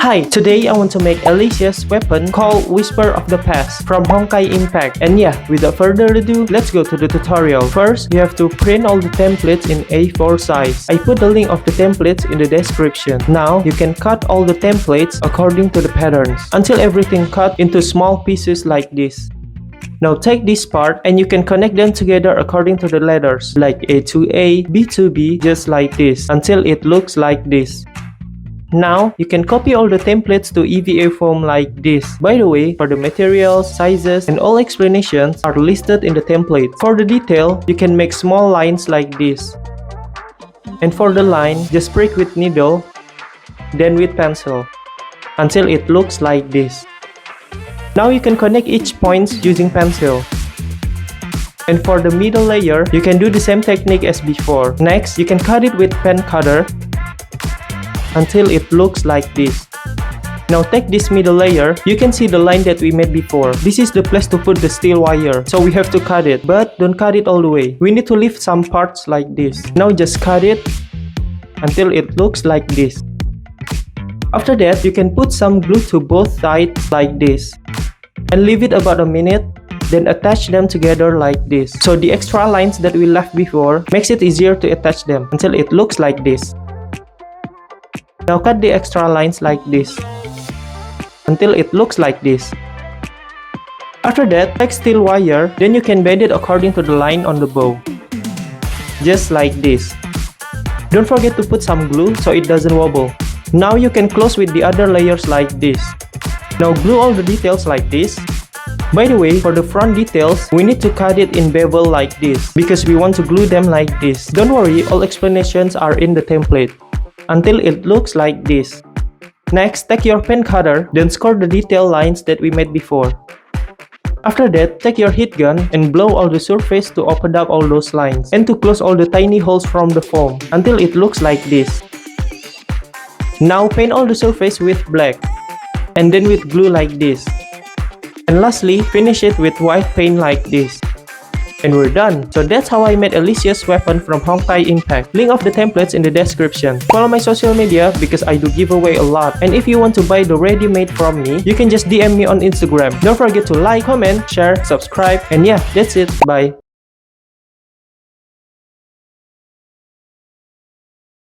Hi, today I want to make Elysia's weapon called Whisper of the Past from HONKAI Impact. And yeah, without further ado, let's go to the tutorial. First, you have to print all the templates in A4 size. I put the link of the templates in the description. Now, you can cut all the templates according to the patterns until everything cut into small pieces like this. Now take this part and you can connect them together according to the letters like A to A, B to B, just like this until it looks like this. Now, you can copy all the templates to EVA form like this. By the way, for the materials, sizes, and all explanations are listed in the template. For the detail, you can make small lines like this. And for the line, just prick with needle, then with pencil, until it looks like this. Now you can connect each point using pencil. And for the middle layer, you can do the same technique as before. Next, you can cut it with pen cutter until it looks like this. Now take this middle layer, you can see the line that we made before. This is the place to put the steel wire, so we have to cut it, but don't cut it all the way. We need to leave some parts like this. Now just cut it until it looks like this. After that, you can put some glue to both sides like this and leave it about a minute, then attach them together like this. So the extra lines that we left before makes it easier to attach them until it looks like this. Now cut the extra lines like this until it looks like this. After that, take steel wire, then you can bend it according to the line on the bow. Just like this. Don't forget to put some glue so it doesn't wobble. Now you can close with the other layers like this. Now glue all the details like this. By the way, for the front details, we need to cut it in bevel like this because we want to glue them like this. Don't worry, all explanations are in the template until it looks like this. Next, take your pen cutter, then score the detail lines that we made before. After that, take your heat gun and blow all the surface to open up all those lines and to close all the tiny holes from the foam until it looks like this. Now paint all the surface with black and then with glue like this. And lastly, finish it with white paint like this. And we're done. So that's how I made Elysia's weapon from HONKAI Impact. Link of the templates in the description. Follow my social media because I do give away a lot. And if you want to buy the ready-made from me, you can just DM me on Instagram. Don't forget to like, comment, share, subscribe, and yeah, that's it. Bye.